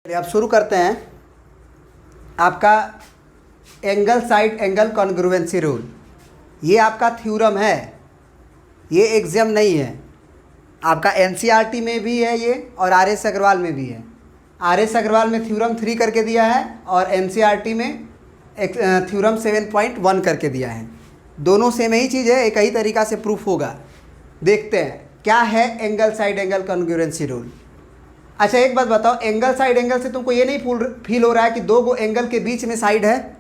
चलिए अब शुरू करते हैं आपका angle side angle congruency rule. ये आपका थ्योरम है, ये एग्जाम नहीं है। आपका एनसीईआरटी में भी है ये और आर.एस. अग्रवाल में भी है। आर.एस. अग्रवाल में थ्योरम 3 करके दिया है और एनसीईआरटी में थ्योरम 7.1 करके दिया है। दोनों सेम ही चीज़ है, एक ही तरीका से प्रूफ होगा। देखते हैं क्या है angle side angle congruency rule. अच्छा एक बात बताओ, एंगल साइड एंगल से तुमको ये नहीं फील हो रहा है कि दो गो एंगल के बीच में साइड है?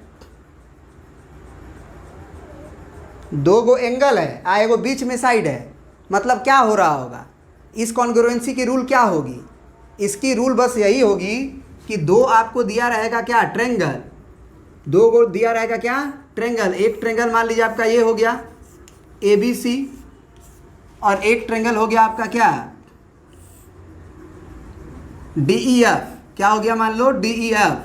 दो गो एंगल है, एगो बीच में साइड है, मतलब क्या हो रहा होगा? इस कॉन्ग्रुएंसी की रूल क्या होगी? इसकी रूल बस यही होगी कि दो आपको दिया रहेगा क्या, ट्रेंगल। दो गो दिया रहेगा क्या, ट्रेंगल। एक ट्रेंगल मान लीजिए आपका ये हो गया ABC और एक ट्रेंगल हो गया आपका क्या, DEF। क्या हो गया, मान लो DEF।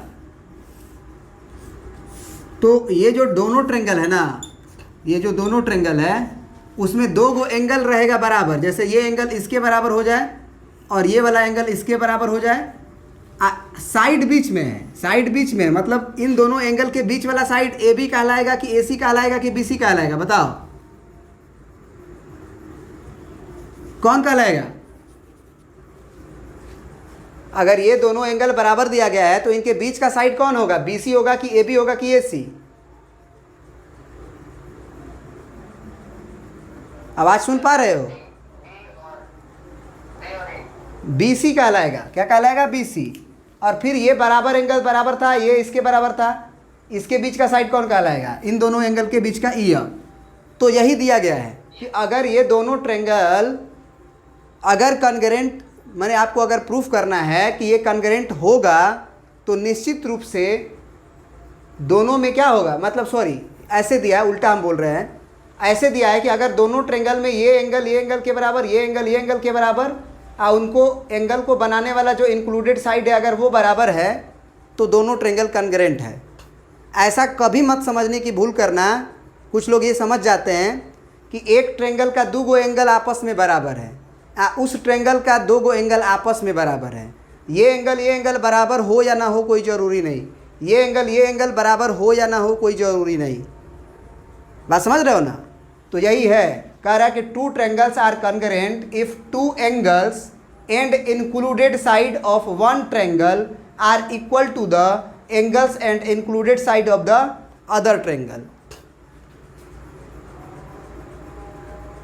तो ये जो दोनों ट्रेंगल है ना, ये जो दोनों ट्रेंगल है उसमें दो गो एंगल रहेगा बराबर। जैसे ये एंगल इसके बराबर हो जाए और ये वाला एंगल इसके बराबर हो जाए। साइड बीच में है, साइड बीच में मतलब इन दोनों एंगल के बीच वाला साइड AB कहलाएगा कि AC कहलाएगा कि BC कहलाएगा? बताओ कौन कहलाएगा? अगर ये दोनों एंगल बराबर दिया गया है तो इनके बीच का साइड कौन होगा, BC होगा कि AB होगा कि AC? आवाज सुन पा रहे हो? BC कहलाएगा। क्या कहलाएगा, BC। और फिर ये बराबर एंगल बराबर था, ये इसके बराबर था, इसके बीच का साइड कौन कहलाएगा, इन दोनों एंगल के बीच का EF। तो यही दिया गया है कि अगर ये दोनों ट्रेंगल अगर कॉन्ग्रुएंट, मैंने आपको अगर प्रूफ करना है कि ये कॉन्ग्रुएंट होगा तो निश्चित रूप से दोनों में क्या होगा, मतलब सॉरी ऐसे दिया है, उल्टा हम बोल रहे हैं। ऐसे दिया है कि अगर दोनों ट्रेंगल में ये एंगल के बराबर, ये एंगल के बराबर, उनको एंगल को बनाने वाला जो इंक्लूडेड साइड है अगर वो बराबर है तो दोनों ट्रेंगल कॉन्ग्रुएंट है। ऐसा कभी मत समझने की भूल करना। कुछ लोग ये समझ जाते हैं कि एक ट्रेंगल का दो गो एंगल आपस में बराबर है, उस ट्रेंगल का दो गो एंगल आपस में बराबर है। ये एंगल बराबर हो या ना हो कोई ज़रूरी नहीं, ये एंगल बराबर हो या ना हो कोई ज़रूरी नहीं। बात समझ रहे हो ना? तो यही है, कह रहा है कि two triangles are congruent if two angles and included side of one triangle are equal to the angles and included side of the other triangle.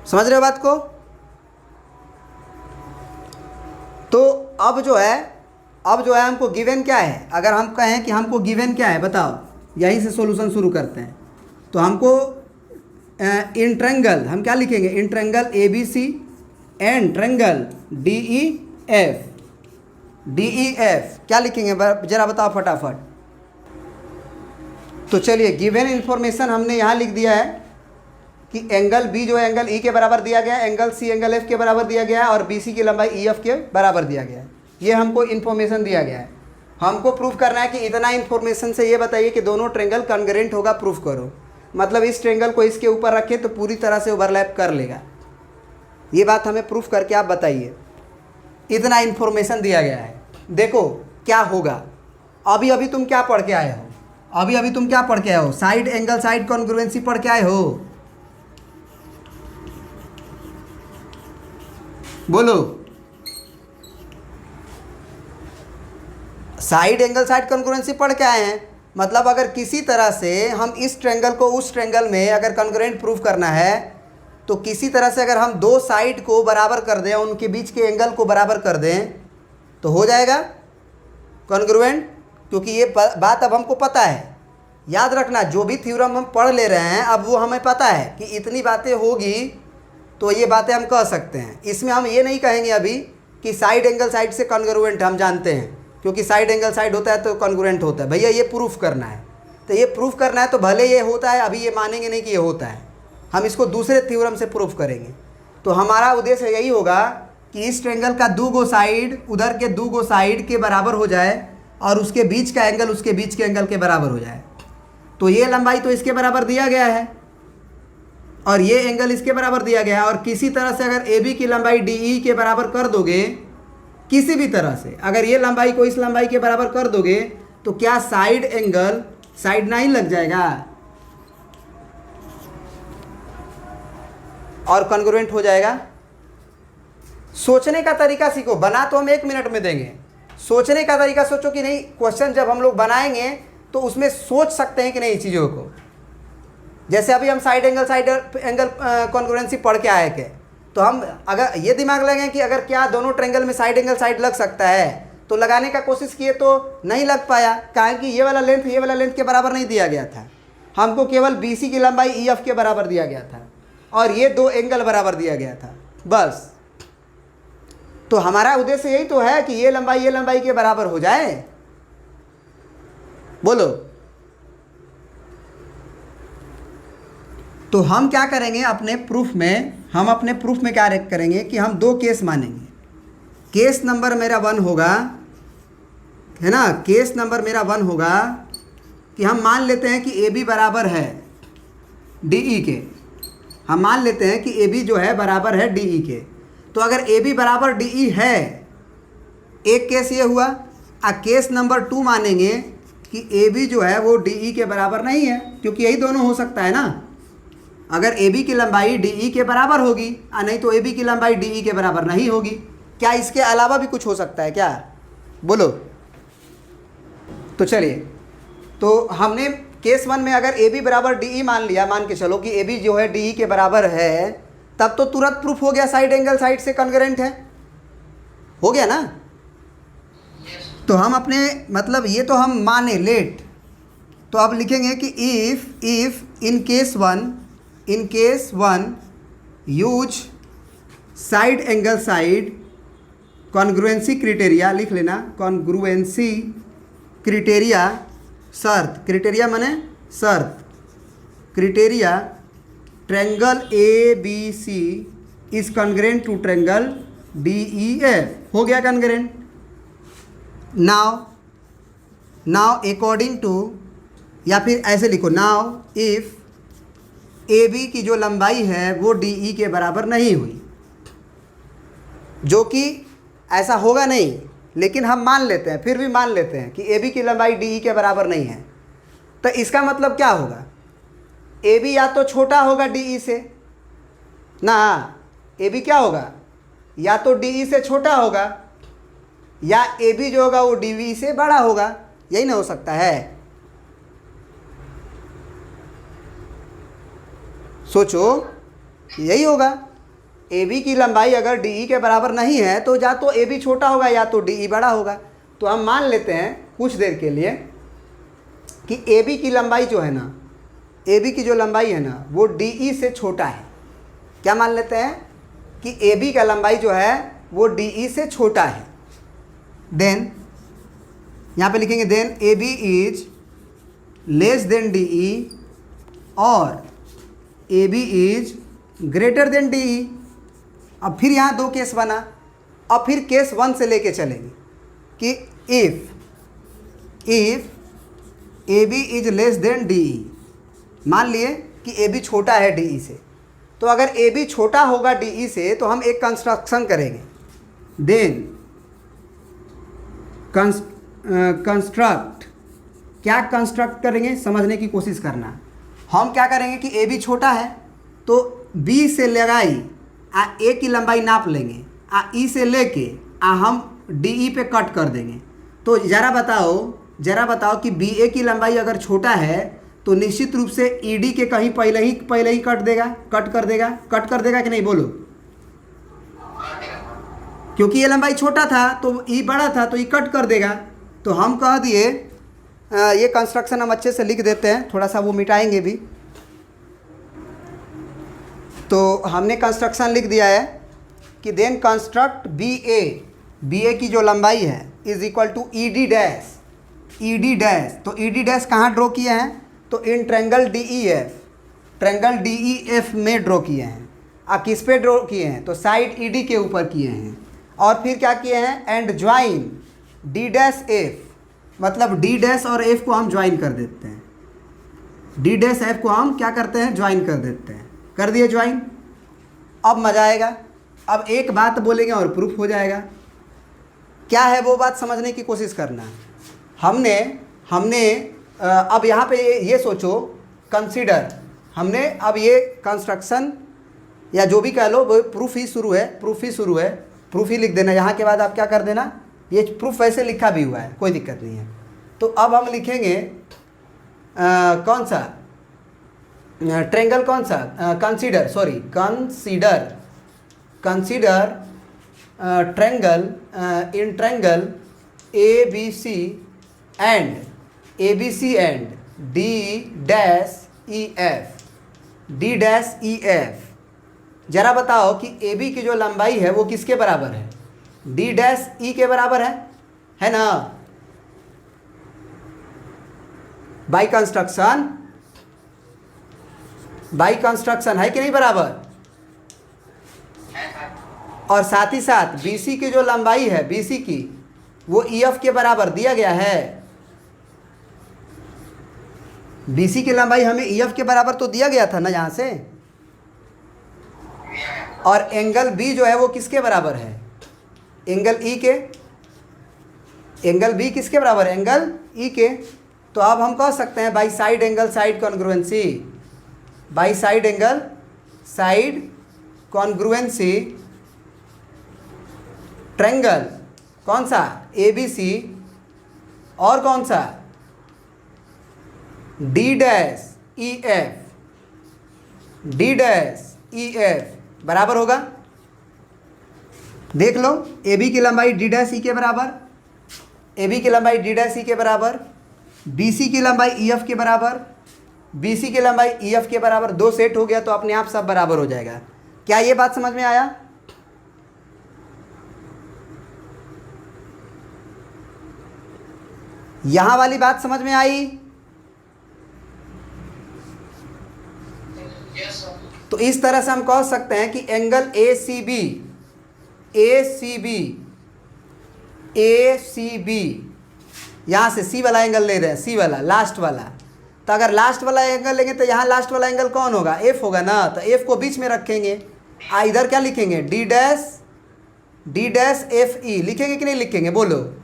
समझ रहे हो बात को? तो अब जो है हमको गिवन क्या है, अगर हम कहें कि हमको गिवन क्या है बताओ, यहीं से सॉल्यूशन शुरू करते हैं। तो हमको इन ट्रेंगल हम क्या लिखेंगे, in triangle ABC and triangle DEF क्या लिखेंगे जरा बताओ फटाफट। तो चलिए गिवन इंफॉर्मेशन हमने यहाँ लिख दिया है कि एंगल B जो है एंगल E के बराबर दिया गया है, एंगल C एंगल F के बराबर दिया गया है और BC की लंबाई EF के बराबर दिया गया है। ये हमको इन्फॉर्मेशन दिया गया है। हमको प्रूफ करना है कि इतना इन्फॉर्मेशन से ये बताइए कि दोनों ट्रेंगल कॉन्ग्रुएंट होगा, प्रूफ करो। मतलब इस ट्रेंगल को इसके ऊपर रखे तो पूरी तरह से ओवरलैप कर लेगा। ये बात हमें प्रूफ करके आप बताइए। इतना इन्फॉर्मेशन दिया गया है, देखो क्या होगा। अभी तुम क्या पढ़ के आए हो, अभी तुम क्या पढ़ के आए हो, साइड एंगल साइड कॉन्ग्रुएंसी पढ़ के आए हो। बोलो, साइड एंगल साइड कॉन्ग्रुएंसी पढ़ के आए हैं। मतलब अगर किसी तरह से हम इस ट्रेंगल को उस ट्रेंगल में अगर कॉन्ग्रुएंट प्रूफ करना है तो किसी तरह से अगर हम दो साइड को बराबर कर दें, उनके बीच के एंगल को बराबर कर दें तो हो जाएगा कॉन्ग्रुएंट। क्योंकि ये बात अब हमको पता है। याद रखना, जो भी थ्योरम हम पढ़ ले रहे हैं अब वो हमें पता है कि इतनी बातें होगी तो ये बातें हम कह सकते हैं। इसमें हम ये नहीं कहेंगे अभी कि साइड एंगल साइड से कॉन्ग्रुएंट, हम जानते हैं क्योंकि साइड एंगल साइड होता है तो कॉन्ग्रुएंट होता है। भैया ये प्रूफ करना है, तो ये प्रूफ करना है तो भले ये होता है, अभी ये मानेंगे नहीं कि ये होता है, हम इसको दूसरे थ्योरम से प्रूफ करेंगे। तो हमारा उद्देश्य यही होगा कि इस ट्रेंगल का दो गो साइड उधर के दो गो साइड के बराबर हो जाए और उसके बीच का एंगल उसके बीच के एंगल के बराबर हो जाए। तो ये लंबाई तो इसके बराबर दिया गया है और ये एंगल इसके बराबर दिया गया है, और किसी तरह से अगर AB की लंबाई DE के बराबर कर दोगे किसी भी तरह से अगर ये लंबाई को इस लंबाई के बराबर कर दोगे तो क्या साइड एंगल साइड 9 लग जाएगा और कॉन्ग्रुएंट हो जाएगा। सोचने का तरीका सीखो, बना तो हम 1 मिनट में देंगे, सोचने का तरीका सोचो कि नहीं क्वेश्चन जब हम लोग बनाएंगे तो उसमें सोच सकते हैं कि नहीं चीज़ों को। जैसे अभी हम साइड एंगल कॉन्ग्रुएंसी पढ़ के आए थे, तो हम अगर ये दिमाग लगाएं कि अगर क्या दोनों ट्रायंगल में साइड एंगल साइड लग सकता है, तो लगाने का कोशिश किए तो नहीं लग पाया, कारण कि ये वाला लेंथ के बराबर नहीं दिया गया था, हमको केवल BC की लंबाई EF के बराबर दिया गया था और ये 2 एंगल बराबर दिया गया था बस। तो हमारा उद्देश्य यही तो है कि ये लंबाई के बराबर हो जाए। बोलो, तो हम क्या करेंगे अपने प्रूफ में क्या करेंगे कि हम 2 केस मानेंगे। केस नंबर मेरा 1 होगा, है ना, केस नंबर मेरा 1 होगा कि हम मान लेते हैं कि AB बराबर है DE के। हम मान लेते हैं कि AB जो है बराबर है DE के। तो अगर AB बराबर DE है, एक केस ये हुआ। केस नंबर 2 मानेंगे कि AB जो है वो DE के बराबर नहीं है, क्योंकि यही दोनों हो सकता है ना। अगर AB की लंबाई DE के बराबर होगी नहीं तो AB की लंबाई DE के बराबर नहीं होगी। क्या इसके अलावा भी कुछ हो सकता है क्या? बोलो। तो चलिए, तो हमने केस 1 में अगर AB बराबर DE मान लिया, मान के चलो कि AB जो है DE के बराबर है, तब तो तुरंत प्रूफ हो गया साइड एंगल साइड से कॉन्ग्रुएंट है, हो गया ना। तो हम अपने मतलब ये तो हम माने लेट, तो अब लिखेंगे कि if in case 1 use side angle side congruency criteria, लिख लेना कॉन्ग्रुएंसी क्राइटेरिया शर्त, क्राइटेरिया माने शर्त, criteria triangle ABC is congruent to triangle DEF। हो गया कॉन्ग्रुएंट। नाउ अकॉर्डिंग टू, या फिर ऐसे लिखो, नाउ इफ AB की जो लंबाई है वो DE के बराबर नहीं हुई, जो कि ऐसा होगा नहीं, लेकिन हम मान लेते हैं, फिर भी मान लेते हैं कि AB की लंबाई DE के बराबर नहीं है, तो इसका मतलब क्या होगा? AB या तो छोटा होगा DE से ना, AB क्या होगा, या तो DE से छोटा होगा या AB जो होगा वो DE से बड़ा होगा, यही ना हो सकता है। सोचो, यही होगा। AB की लंबाई अगर DE के बराबर नहीं है तो या तो AB छोटा होगा या तो DE बड़ा होगा। तो हम मान लेते हैं कुछ देर के लिए कि AB की लंबाई जो है ना, AB की जो लंबाई है ना वो DE से छोटा है। क्या मान लेते हैं कि AB का लंबाई जो है वो DE से छोटा है। देन यहाँ पे लिखेंगे then AB is less than DE और AB is greater than DE। अब फिर यहाँ 2 केस बना। अब फिर केस 1 से लेके चलेंगे कि if AB is less than DE, मान लिए कि AB छोटा है DE से। तो अगर AB छोटा होगा DE से तो हम एक कंस्ट्रक्शन करेंगे। देन कंस्ट्रक्ट, क्या कंस्ट्रक्ट करेंगे समझने की कोशिश करना। हम क्या करेंगे कि AB छोटा है तो B से लगाई A की लंबाई नाप लेंगे, E से लेके हम DE पे कट कर देंगे। तो ज़रा बताओ कि BA की लंबाई अगर छोटा है तो निश्चित रूप से ED के कहीं पहले ही कट कर देगा कि नहीं? बोलो। क्योंकि ये लंबाई छोटा था तो E बड़ा था तो E कट कर देगा। तो हम कह दिए, ये कंस्ट्रक्शन हम अच्छे से लिख देते हैं, थोड़ा सा वो मिटाएंगे भी। तो हमने कंस्ट्रक्शन लिख दिया है कि देन कंस्ट्रक्ट BA की जो लंबाई है is equal to ED dash. तो ED डैश कहाँ ड्रॉ किए हैं? तो इन ट्रायंगल DEF में ड्रॉ किए हैं। आप किस पे ड्रॉ किए हैं? तो साइड ED के ऊपर किए हैं। और फिर क्या किए हैं? And join D dash F, मतलब D डैश और F को हम ज्वाइन कर देते हैं। D डैश F को हम क्या करते हैं? ज्वाइन कर देते हैं। कर दिए ज्वाइन। अब मज़ा आएगा। अब एक बात बोलेंगे और प्रूफ हो जाएगा। क्या है वो बात समझने की कोशिश करना। हमने हमने अब यहाँ पे ये सोचो, कंसीडर, हमने अब ये कंस्ट्रक्शन या जो भी कह लो वो प्रूफ ही शुरू है, प्रूफ ही लिख देना। यहाँ के बाद आप क्या कर देना, ये प्रूफ वैसे लिखा भी हुआ है, कोई दिक्कत नहीं है। तो अब हम लिखेंगे कौन सा ट्रेंगल, कौन सा consider triangle in triangle ABC and D dash EF। जरा बताओ कि AB की जो लंबाई है वो किसके बराबर है, D डैश E के बराबर है ना। बाई कंस्ट्रक्शन है कि नहीं बराबर। और साथ ही साथ BC की जो लंबाई है, BC की, वो EF के बराबर दिया गया है। BC की लंबाई हमें EF के बराबर तो दिया गया था ना यहाँ से। और एंगल B जो है वो किसके बराबर है, एंगल E के। एंगल B किसके बराबर है, एंगल E के। तो अब हम कह सकते हैं by side angle side congruency, by side angle side congruency triangle कौन सा, ABC, और कौन सा, D डैश EF बराबर होगा। देख लो, AB की लंबाई D डैश E के बराबर, AB की लंबाई D डैश E के बराबर, BC की लंबाई EF के बराबर, BC की लंबाई EF के बराबर, दो सेट हो गया तो अपने आप सब बराबर हो जाएगा। क्या ये बात समझ में आया। यहां वाली बात समझ में आई। तो इस तरह से हम कह सकते हैं कि एंगल ACB यहां से C वाला एंगल ले रहे हैं, C वाला लास्ट वाला। तो अगर लास्ट वाला एंगल लेंगे तो यहाँ लास्ट वाला एंगल कौन होगा, F होगा ना। तो F को बीच में रखेंगे, इधर क्या लिखेंगे, D डैश FE लिखेंगे कि नहीं लिखेंगे, बोलो।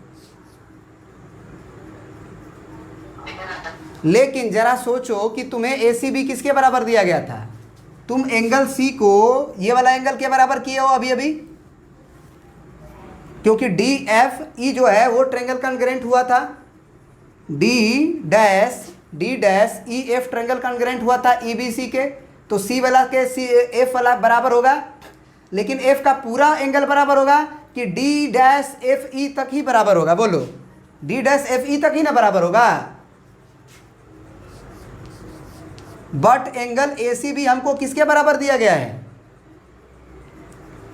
लेकिन जरा सोचो कि तुम्हें ACB किसके बराबर दिया गया था, तुम एंगल C को ये वाला एंगल के बराबर किए हो अभी, क्योंकि DFE जो है वो ट्रेंगल कॉन्ग्रुएंट हुआ था, D dash EF triangle congruent हुआ था EBC के। तो C वाला के F वाला बराबर होगा, लेकिन F का पूरा एंगल बराबर होगा कि D डैश FE तक ही बराबर होगा, बोलो। D डैश FE तक ही ना बराबर होगा। बट एंगल ACB हमको किसके बराबर दिया गया है,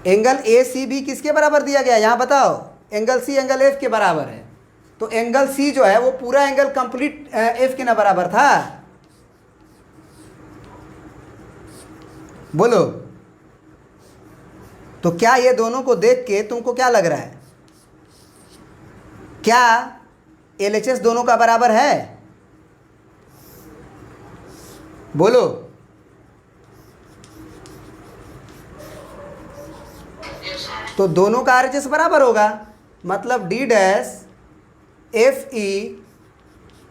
एंगल ACB किसके बराबर दिया गया है, यहां बताओ। एंगल C एंगल F के बराबर है। तो एंगल C जो है वो पूरा एंगल कंप्लीट F के ना बराबर था, बोलो। तो क्या ये दोनों को देख के तुमको क्या लग रहा है, क्या LHS दोनों का बराबर है, बोलो। तो दोनों का RHS बराबर होगा, मतलब D dash FE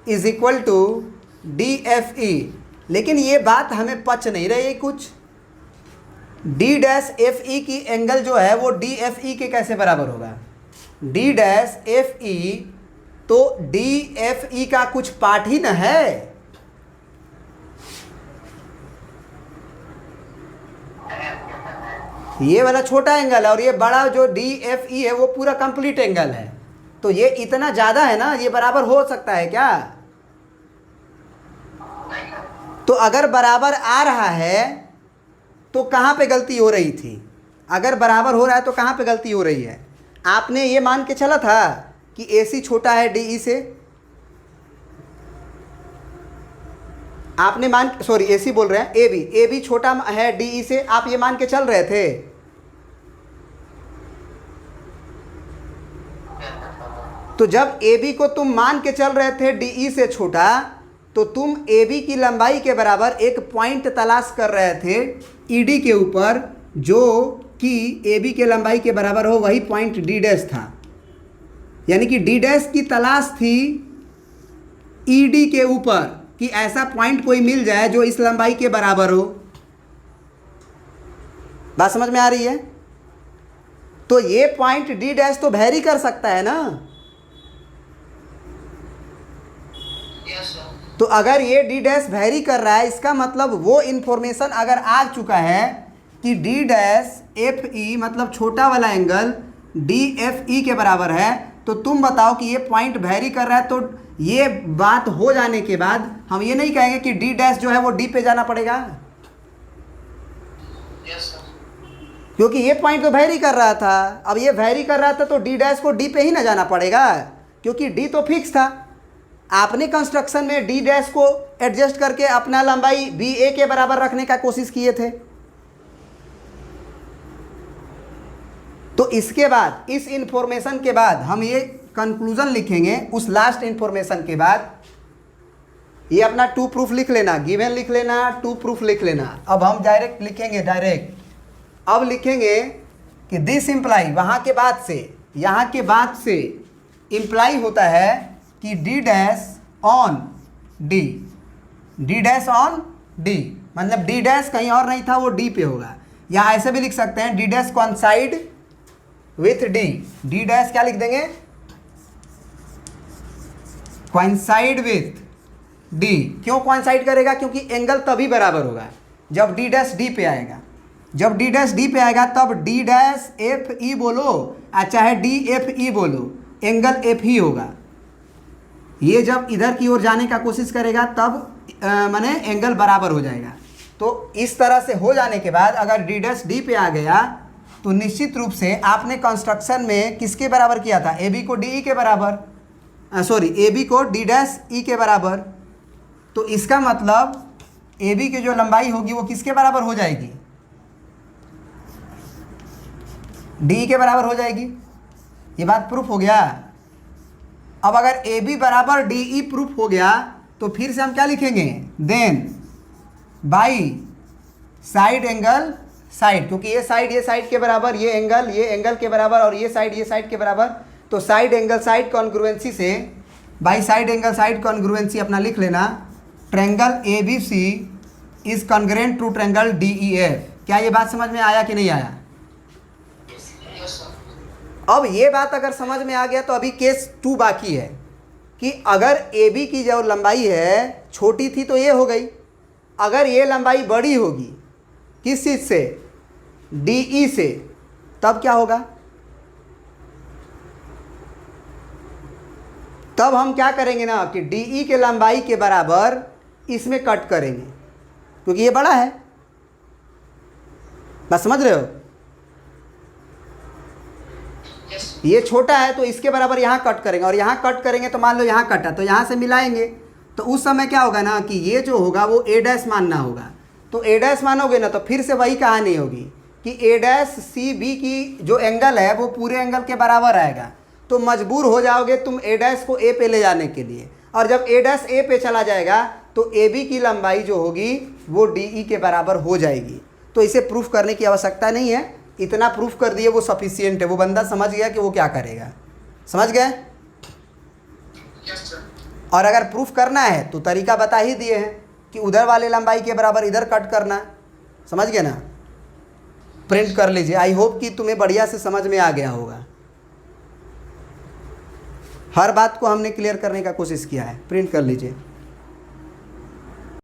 is equal to DFE। लेकिन ये बात हमें पच नहीं रही कुछ। D डैश FE की एंगल जो है वो DFE के कैसे बराबर होगा, D डैश FE तो DFE का कुछ पार्ट ही न है। ये वाला छोटा एंगल है और ये बड़ा जो DFE है वो पूरा कंप्लीट एंगल है। तो ये इतना ज़्यादा है ना, ये बराबर हो सकता है क्या। तो अगर बराबर आ रहा है तो कहाँ पे गलती हो रही थी, अगर बराबर हो रहा है तो कहाँ पे गलती हो रही है। आपने ये मान के चला था कि AC छोटा है DE से, आपने AC बोल रहे हैं, AB छोटा है DE से, आप ये मान के चल रहे थे। तो जब AB को तुम मान के चल रहे थे DE से छोटा, तो तुम AB की लंबाई के बराबर एक पॉइंट तलाश कर रहे थे ED के ऊपर, जो कि AB के लंबाई के बराबर हो, वही पॉइंट D डैश था। यानी कि डी डैश की तलाश थी ईडी के ऊपर कि ऐसा पॉइंट कोई मिल जाए जो इस लंबाई के बराबर हो। बात समझ में आ रही है? तो ये पॉइंट डी डैश तो वैरी कर सकता है ना। तो अगर ये डी डैश वैरी कर रहा है, इसका मतलब वो इंफॉर्मेशन अगर आ चुका है कि डी डैश एफ ई मतलब छोटा वाला एंगल डी एफ ई के बराबर है, तो तुम बताओ कि ये पॉइंट वैरी कर रहा है। तो ये बात हो जाने के बाद हम ये नहीं कहेंगे कि डी डैश जो है वो डी पे जाना पड़ेगा। क्योंकि ये पॉइंट तो वैरी कर रहा था। अब ये वैरी कर रहा था तो डी डैश को डी पे ही ना जाना पड़ेगा, क्योंकि डी तो फिक्स था। आपने कंस्ट्रक्शन में डी डैश को एडजस्ट करके अपना लंबाई बी ए के बराबर रखने का कोशिश किए थे। तो इसके बाद, इस इंफॉर्मेशन के बाद हम ये कंक्लूजन लिखेंगे। उस लास्ट इंफॉर्मेशन के बाद ये अपना टू प्रूफ लिख लेना, गिवन लिख लेना, टू प्रूफ लिख लेना। अब हम डायरेक्ट लिखेंगे, अब लिखेंगे कि दिस इम्प्लाई, वहाँ के बाद से, यहाँ के बाद से इम्प्लाई होता है कि D dash on D, D dash on D मतलब डी डैश कहीं और नहीं था, वो डी पे होगा। या ऐसे भी लिख सकते हैं D dash कॉन्साइड with D, D dash क्या लिख देंगे, कॉइंसाइड विथ डी। क्यों कॉइंसाइड करेगा? क्योंकि एंगल तभी बराबर होगा जब डी डैश डी पे आएगा। जब डी डैश डी पे आएगा तब डी डैश एफ ई बोलो चाहे डी एफ ई बोलो, एंगल एफ ही होगा। ये जब इधर की ओर जाने का कोशिश करेगा तब माने एंगल बराबर हो जाएगा। तो इस तरह से हो जाने के बाद अगर डी डैश डी पे आ गया तो निश्चित रूप से आपने कंस्ट्रक्शन में किसके बराबर किया था, ए बी को डी ई के बराबर, ए बी को डी डैश ई के बराबर। तो इसका मतलब ए बी की जो लंबाई होगी वो किसके बराबर हो जाएगी, डी के बराबर हो जाएगी। ये बात प्रूफ हो गया। अब अगर ए बी बराबर डी ई प्रूफ हो गया तो फिर से हम क्या लिखेंगे, then by side angle side, क्योंकि ये साइड के बराबर, ये एंगल के बराबर और ये साइड के बराबर। तो साइड एंगल साइड कॉन्ग्रुएंसी से by side angle side congruency अपना लिख लेना, triangle A B C is congruent to triangle D E F. क्या ये बात समझ में आया कि नहीं आया? अब ये बात अगर समझ में आ गया तो अभी केस 2 बाकी है कि अगर ए बी की जो लंबाई है छोटी थी तो ये हो गई, अगर ये लंबाई बड़ी होगी किस चीज़ से, डी ई से, तब क्या होगा? तब हम क्या करेंगे ना कि डी ई के लंबाई के बराबर इसमें कट करेंगे, क्योंकि ये बड़ा है। बस समझ रहे हो? ये छोटा है तो इसके बराबर यहाँ कट करेंगे, और यहाँ कट करेंगे तो मान लो यहाँ कटा तो यहाँ से मिलाएंगे। तो उस समय क्या होगा ना कि ये जो होगा वो ए डैश मानना होगा। तो ए डैश मानोगे ना तो फिर से वही कहानी होगी कि ए डैश सी बी की जो एंगल है वो पूरे एंगल के बराबर आएगा। तो मजबूर हो जाओगे तुम ए डैश को ए पे ले जाने के लिए, और जब ए डैश ए पे चला जाएगा तो ए बी की लंबाई जो होगी वो डी ई के बराबर हो जाएगी। तो इसे प्रूफ करने की आवश्यकता नहीं है, इतना प्रूफ कर दिए वो सफिशियंट है। वो बंदा समझ गया कि वो क्या करेगा। समझ गए? और अगर प्रूफ करना है तो तरीका बता ही दिए हैं कि उधर वाले लंबाई के बराबर इधर कट करना। समझ गए ना? प्रिंट कर लीजिए। आई होप कि तुम्हें बढ़िया से समझ में आ गया होगा। हर बात को हमने क्लियर करने का कोशिश किया है। प्रिंट कर लीजिए।